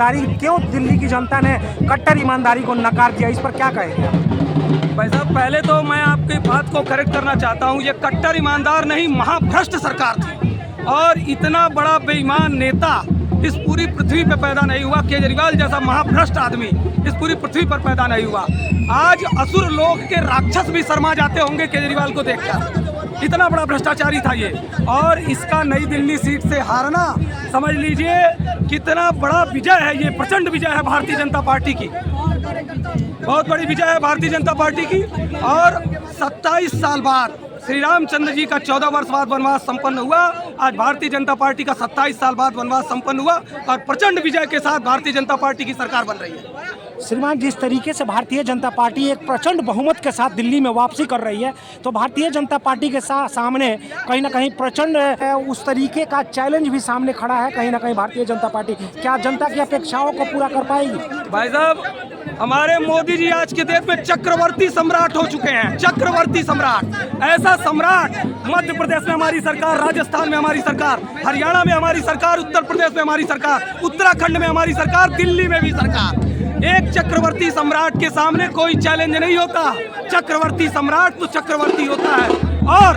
क्यों दिल्ली की जनता ने कट्टर ईमानदारी को नकार दिया, इस पर क्या कहेंगे आप? भाई साहब, पहले तो मैं आपकी बात को करेक्ट करना चाहता हूँ। ये कट्टर ईमानदार नहीं, महाभ्रष्ट सरकार थी। और इतना बड़ा बेईमान नेता इस पूरी पृथ्वी पे पैदा नहीं हुआ। केजरीवाल जैसा महाभ्रष्ट आदमी इस पूरी पृथ्वी पर पैदा नहीं हुआ। आज असुर लोग के राक्षस भी शर्मा जाते होंगे केजरीवाल को देखकर। इतना बड़ा भ्रष्टाचारी था ये। और इसका नई दिल्ली सीट से हारना, समझ लीजिए कितना बड़ा विजय है। ये प्रचंड विजय है भारतीय जनता पार्टी की, बहुत बड़ी विजय है भारतीय जनता पार्टी की। और 27 साल बाद श्री रामचंद्र जी का 14 वर्ष बाद वनवास संपन्न हुआ। आज भारतीय जनता पार्टी का 27 साल बाद वनवास संपन्न हुआ और प्रचंड विजय के साथ भारतीय जनता पार्टी की सरकार बन रही है। श्रीमान, जिस तरीके से भारतीय जनता पार्टी एक प्रचंड बहुमत के साथ दिल्ली में वापसी कर रही है, तो भारतीय जनता पार्टी के सामने कहीं ना कहीं प्रचंड उस तरीके का चैलेंज भी सामने खड़ा है। कहीं ना कहीं भारतीय जनता पार्टी क्या जनता की अपेक्षाओं को पूरा कर पाएगी? भाई साहब, हमारे मोदी जी आज के देश में चक्रवर्ती सम्राट हो चुके हैं। चक्रवर्ती सम्राट, ऐसा सम्राट मध्य प्रदेश में हमारी सरकार, राजस्थान में हमारी सरकार, हरियाणा में हमारी सरकार, उत्तर प्रदेश में हमारी सरकार, उत्तराखंड में हमारी सरकार, दिल्ली में भी सरकार। एक चक्रवर्ती सम्राट के सामने कोई चैलेंज नहीं होता। चक्रवर्ती सम्राट तो चक्रवर्ती होता है। और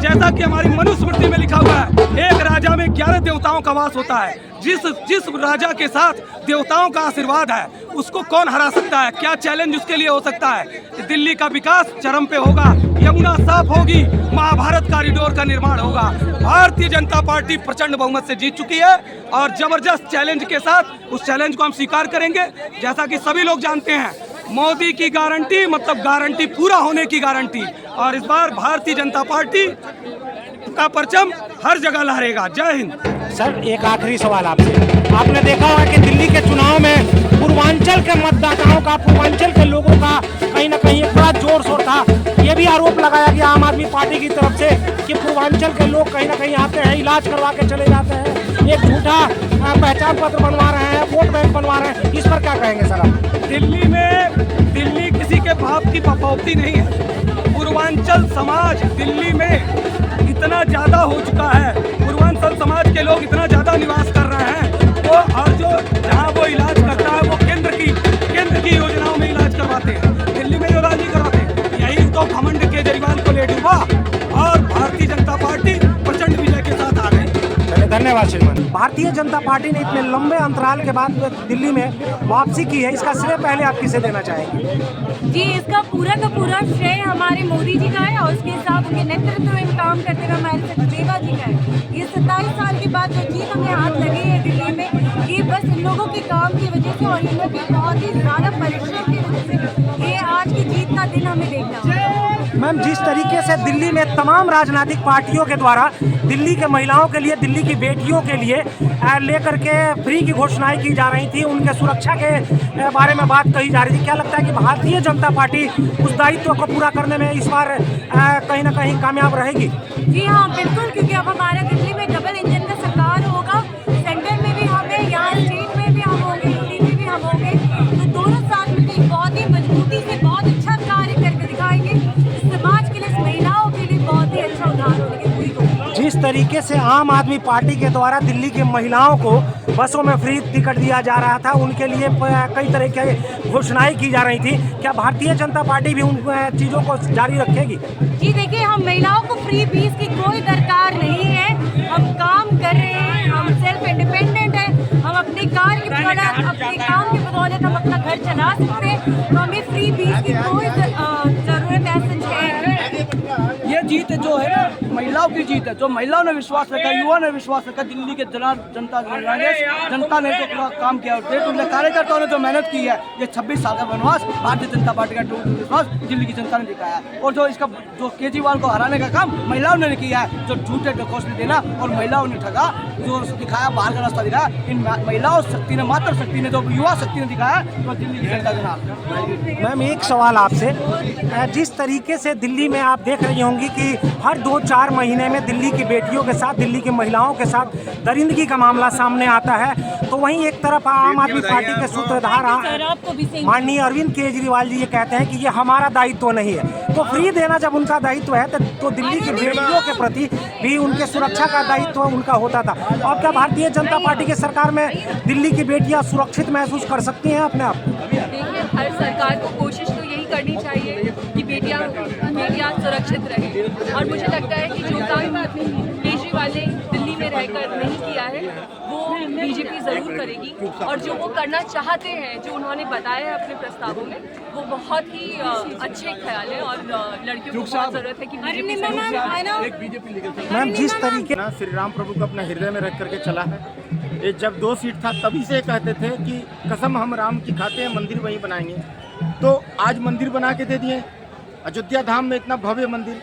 जैसा कि हमारी मनुस्मृति में लिखा हुआ है, एक राजा में 11 देवताओं का वास होता है। जिस राजा के साथ देवताओं का आशीर्वाद है उसको कौन हरा सकता है? क्या चैलेंज उसके लिए हो सकता है? दिल्ली का विकास चरम पे होगा, यमुना साफ होगी, महाभारत कॉरिडोर का निर्माण होगा। भारतीय जनता पार्टी प्रचंड बहुमत से जीत चुकी है और जबरदस्त चैलेंज के साथ उस चैलेंज को हम स्वीकार करेंगे। जैसा कि सभी लोग जानते हैं, मोदी की गारंटी मतलब गारंटी पूरा होने की गारंटी। और इस बार भारतीय जनता पार्टी का परचम हर जगह लहरेगा। जय हिंद। सर, एक आखिरी सवाल आपसे। आपने देखा होगा कि दिल्ली के चुनाव में पूर्वांचल के मतदाताओं का, पूर्वांचल के लोगों का कहीं ना कहीं एक बड़ा जोर शोर था। ये भी आरोप लगाया गया आम आदमी पार्टी की तरफ से कि पूर्वांचल के लोग कहीं ना कहीं आते हैं, इलाज करवा के चले जाते हैं, एक झूठा पहचान पत्र बनवा रहे हैं, वोट बैंक बनवा रहे हैं। इस पर क्या कहेंगे सर आप? दिल्ली किसी के बाप की पपौती नहीं है। पूर्वांचल समाज दिल्ली में इतना ज्यादा हो चुका है, पूर्वांचल समाज के लोग इतना ज्यादा निवास कर रहे हैं वो, और जो जहाँ वो इलाज करता है वो केंद्र की योजनाओं में इलाज करवाते हैं, दिल्ली में इलाज नहीं करवाते। यही तो घमंड केजरीवाल को ले डूबा और भारतीय जनता पार्टी प्रचंड विजय के साथ आ गई। धन्यवाद श्रीमान। भारतीय जनता पार्टी ने इतने लंबे अंतराल के बाद दिल्ली में वापसी की है, इसका श्रेय पहले आप किसे देना चाहेंगे? जी, इसका पूरा का पूरा श्रेय हमारे मोदी जी का है और उसके साथ उनके नेतृत्व में काम करते हुए हमारे सचदेवा जी का है। ये 27 साल के बाद जो जीत हमें हाथ लगी है दिल्ली में, ये बस इन लोगों के काम की वजह से और इन लोगों के बहुत ही ज़्यादा परिश्रम की वजह से ये आज की जीत का दिन हमें देखना है। मैम, जिस तरीके से दिल्ली में तमाम राजनीतिक पार्टियों के द्वारा दिल्ली के महिलाओं के लिए, दिल्ली की बेटियों के लिए लेकर के फ्री की घोषणाएं की जा रही थी, उनके सुरक्षा के बारे में बात कही जा रही थी, क्या लगता है कि भारतीय जनता पार्टी उस दायित्व को पूरा करने में इस बार कहीं ना कहीं कामयाब रहेगी? जी हाँ, बिल्कुल, क्योंकि अब हमारा दिल्ली में डबल इंजन का सरकार होगा। सेंटर में भी हमें, यहाँ स्टेट में भी हम होंगे, यूपी में भी हम होंगे, तो दोनों साथ में बहुत ही मजबूती से बहुत अच्छा कार्य करके दिखाएंगे। समाज के लिए, महिलाओं के लिए बहुत ही अच्छा उदाहरण होने की पूरी कोशिश। जिस तरीके से आम आदमी पार्टी के द्वारा दिल्ली की महिलाओं को बसों में फ्री टिकट दिया जा रहा था, उनके लिए कई तरह की घोषणाएं की जा रही थी, क्या भारतीय जनता पार्टी भी उन चीज़ों को जारी रखेगी? जी देखिए, हम महिलाओं को फ्री फीस की कोई दरकार नहीं है। हम काम कर रहे हैं, हम सेल्फ इंडिपेंडेंट हैं, हम अपने काम की बदौलत हम अपना घर चला सकते हैं, तो हमें फ्री फीस की कोई ज़रूरत ऐसा है। ये जीत जो है महिलाओं की जीत है, जो महिलाओं ने विश्वास रखा, युवा ने विश्वास रखा, दिल्ली के जनता ने जो पूरा काम किया, कार्यकर्ताओं ने जो मेहनत की है, ये 26 साल का वनवास भारतीय जनता पार्टी का विश्वास दिल्ली की जनता ने दिखाया है। और जो केजरीवाल को हराने का काम महिलाओं ने किया है, जो झूठे घोषणा देना और महिलाओं ने ठगा, जो दिखाया बाहर का रास्ता दिखाया, इन महिलाओं शक्ति ने, मात्र शक्ति ने, जो युवा शक्ति ने दिखाया, तो दिल्ली की जनता के नाम। मैम, एक सवाल आपसे, जिस तरीके से दिल्ली में आप देख रही होंगी कि हर 2-4 हर महीने में दिल्ली की बेटियों के साथ, दिल्ली की महिलाओं के साथ दरिंदगी का मामला सामने आता है, तो वहीं एक तरफ आम आदमी पार्टी के सूत्रधार माननीय अरविंद केजरीवाल जी ये कहते हैं कि ये हमारा दायित्व नहीं है। तो फ्री देना जब उनका दायित्व है तो दिल्ली की बेटियों के प्रति भी उनके सुरक्षा का दायित्व उनका होता था। और क्या भारतीय जनता पार्टी की सरकार में दिल्ली की बेटियां सुरक्षित महसूस कर सकती हैं अपने आप को? देखिए, हर सरकार को कोशिश तो यही करनी चाहिए कि बेटियां सुरक्षित रहें, और मुझे लगता है कि जो काम केजरीवाल ने दिल्ली में रहकर नहीं किया है वो बीजेपी ज़रूर करेगी, और जो वो करना चाहते हैं, जो उन्होंने बताया है अपने प्रस्तावों में, वो बहुत ही अच्छे ख्याल है, और लड़कियों को बहुत ज़रूरत है कि बीजेपी मैम जिस तरीके ना श्री राम प्रभु को अपने हृदय में रख करके चला है। ये जब 2 सीट था तभी से कहते थे कि कसम हम राम की खाते हैं, मंदिर वहीं बनाएंगे। तो आज मंदिर बना के दे दिए। अयोध्या धाम में इतना भव्य मंदिर,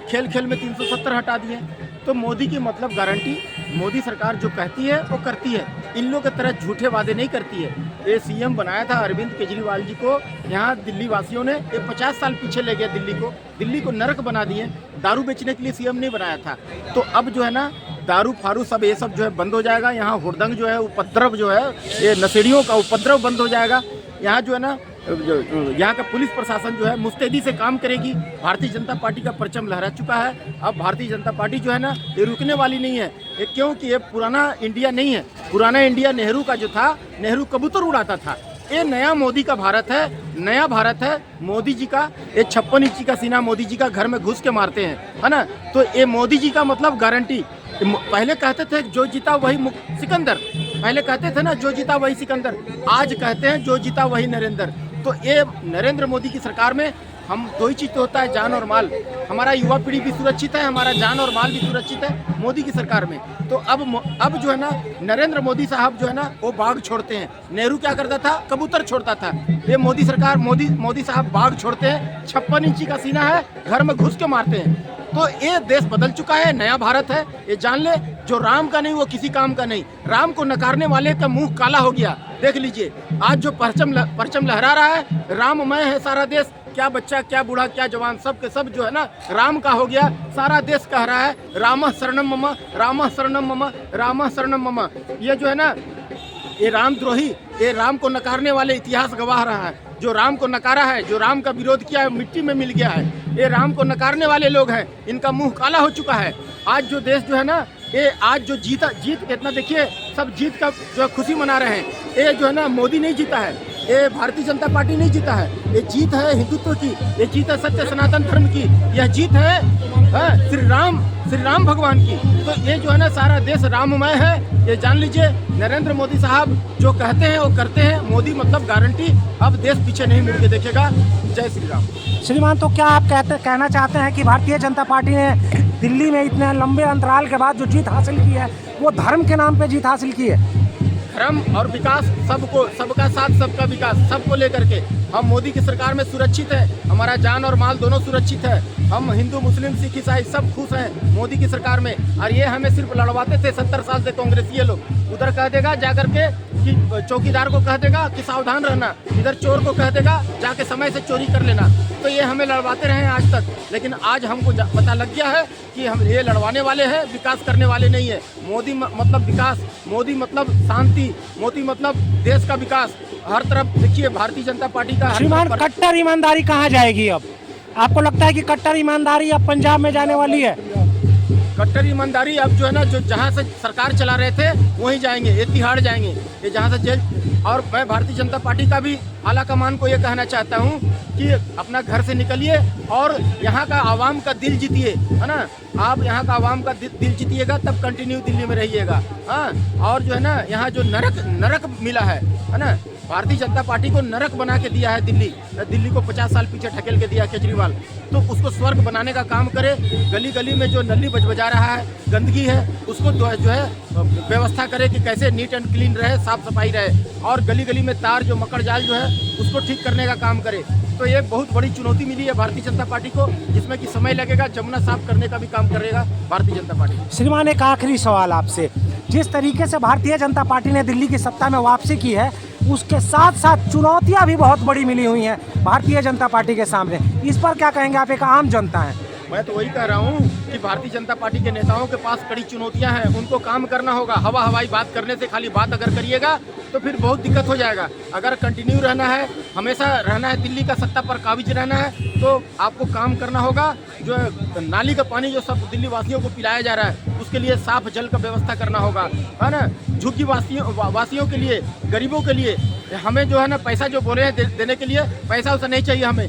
खेल खेल में 370 हटा दिए। तो मोदी की मतलब गारंटी, मोदी सरकार जो कहती है वो करती है। इन लोगों की तरह झूठे वादे नहीं करती है। ये सीएम बनाया था अरविंद केजरीवाल जी को, यहाँ दिल्ली वासियों ने 50 साल पीछे ले गया दिल्ली को नरक बना दिए। दारू बेचने के लिए सीएम नहीं बनाया था। तो अब जो है ना दारू फारू सब ये सब जो है बंद हो जाएगा। यहाँ हुड़दंग जो है, उपद्रव जो है, ये नशेड़ियों का उपद्रव बंद हो जाएगा। यहाँ जो है ना यहाँ का पुलिस प्रशासन जो है मुस्तैदी से काम करेगी। भारतीय जनता पार्टी का परचम लहरा चुका है। अब भारतीय जनता पार्टी जो है ना ये रुकने वाली नहीं है, ये क्योंकि ये पुराना इंडिया नहीं है। पुराना इंडिया नेहरू का जो था, नेहरू कबूतर उड़ाता था। ये नया मोदी का भारत है, नया भारत है मोदी जी का। ये 56 इंची का सीना मोदी जी का घर में घुस के मारते हैं, है ना। तो ये मोदी जी का मतलब गारंटी। पहले कहते थे जो जीता वही सिकंदर, पहले कहते थे ना जो जीता वही सिकंदर, आज कहते हैं जो जीता वही नरेंद्र। तो ये नरेंद्र मोदी की सरकार में हम 2 ही चीज़ तो होता है, जान और माल। हमारा युवा पीढ़ी भी सुरक्षित है, हमारा जान और माल भी सुरक्षित है मोदी की सरकार में। तो अब जो है ना नरेंद्र मोदी साहब जो है ना वो बाघ छोड़ते हैं। नेहरू क्या करता था, कबूतर छोड़ता था। ये मोदी सरकार, मोदी साहब बाघ छोड़ते हैं। 56 इंची का सीना है, घर में घुस के मारते हैं। तो ये देश बदल चुका है, नया भारत है। ये जान ले, जो राम का नहीं वो किसी काम का नहीं। राम को नकारने वाले का मुंह काला हो गया। देख लीजिए आज जो परचम लहरा रहा है, राममय है सारा देश। क्या बच्चा, क्या बूढ़ा, क्या जवान, सब के सब जो है ना राम का हो गया। सारा देश कह रहा है रामः शरणम मम, रामः शरणम मम, रामः शरणम मम। ये जो है ना ये रामद्रोही, ये राम को नकारने वाले इतिहास गवाह रहा है। जो राम को नकारा है, जो राम का विरोध किया है, मिट्टी में मिल गया है। ये राम को नकारने वाले लोग हैं, इनका मुंह काला हो चुका है। आज जो देश जो है ना ये आज जो जीत कितना देखिए, सब जीत का जो खुशी मना रहे हैं। ये जो है ना मोदी नहीं जीता है, ये भारतीय जनता पार्टी नहीं जीता है। ये जीत है हिंदुत्व की, ये जीत है सत्य सनातन धर्म की, यह जीत है श्री राम भगवान की। तो ये जो है ना सारा देश राममय है। ये जान लीजिए नरेंद्र मोदी साहब जो कहते हैं वो करते हैं। मोदी मतलब गारंटी। अब देश पीछे नहीं मुड़ के देखेगा। जय श्री राम। श्रीमान, तो क्या आप कहना चाहते हैं कि भारतीय जनता पार्टी ने दिल्ली में इतने लंबे अंतराल के बाद जो जीत हासिल की है वो धर्म के नाम पे जीत हासिल की है? धर्म और विकास, सबको, सबका साथ सबका विकास, सबको लेकर के हम मोदी की सरकार में सुरक्षित है। हमारा जान और माल दोनों सुरक्षित है। हम हिंदू, मुस्लिम, सिख, ईसाई सब खुश हैं मोदी की सरकार में। और ये हमें सिर्फ लड़वाते थे 70 साल से कांग्रेसी लोग। उधर कह देगा जाकर के कि चौकीदार को कह देगा कि सावधान रहना, इधर चोर को कह देगा जाके समय से चोरी कर लेना। तो ये हमें लड़वाते रहे आज तक, लेकिन आज हमको पता लग गया है कि हम ये लड़वाने वाले हैं, विकास करने वाले नहीं है। मोदी मतलब विकास, मोदी मतलब शांति, मोदी मतलब देश का विकास। हर तरफ देखिए भारतीय जनता पार्टी का। श्रीमान, कट्टर ईमानदारी कहाँ जाएगी अब? आपको लगता है कि कट्टर ईमानदारी अब पंजाब में जाने वाली है? कट्टर ईमानदारी अब जो है ना, जो जहाँ से सरकार चला रहे थे वहीं जाएंगे, ये तिहाड़ जाएंगे, ये जहाँ से जेल। और मैं भारतीय जनता पार्टी का भी आला कमान को ये कहना चाहता हूँ कि अपना घर से निकलिए और यहाँ का आवाम का दिल जीतिए, है ना। आप यहाँ का आवाम का दिल जीतिएगा तब कंटिन्यू दिल्ली में रहिएगा। हाँ, और जो है ना यहाँ जो नरक मिला है ना, भारतीय जनता पार्टी को नरक बना के दिया है दिल्ली को 50 साल पीछे ढकेल के दिया केजरीवाल। तो उसको स्वर्ग बनाने का काम करे। गली गली में जो नली बजा रहा है, गंदगी है, उसको जो है व्यवस्था करे कि कैसे नीट एंड क्लीन रहे, साफ सफाई रहे। और गली गली में तार जो मकड़ जाल जो है उसको ठीक करने का काम करे। तो ये बहुत बड़ी चुनौती मिली है भारतीय जनता पार्टी को, जिसमें कि समय लगेगा। जमुना साफ करने का भी काम करेगा भारतीय जनता पार्टी। श्रीमान, एक आखिरी सवाल आपसे। जिस तरीके से भारतीय जनता पार्टी ने दिल्ली की सत्ता में वापसी की है, उसके साथ साथ चुनौतियां भी बहुत बड़ी मिली हुई हैं भारतीय जनता पार्टी के सामने। इस पर क्या कहेंगे आप, एक आम जनता है? मैं तो वही कह रहा हूँ कि भारतीय जनता पार्टी के नेताओं के पास कड़ी चुनौतियां हैं, उनको काम करना होगा। हवाई बात करने से खाली बात अगर करिएगा तो फिर बहुत दिक्कत हो जाएगा। अगर कंटिन्यू रहना है, हमेशा रहना है, दिल्ली का सत्ता पर काबिज रहना है, तो आपको काम करना होगा। जो नाली का पानी जो सब दिल्ली वासियों को पिलाया जा रहा है, उसके लिए साफ जल का व्यवस्था करना होगा, है ना। झुग्गी वासियों के लिए, गरीबों के लिए हमें जो है ना पैसा जो बोले हैं देने के लिए, पैसा उसे नहीं चाहिए हमें।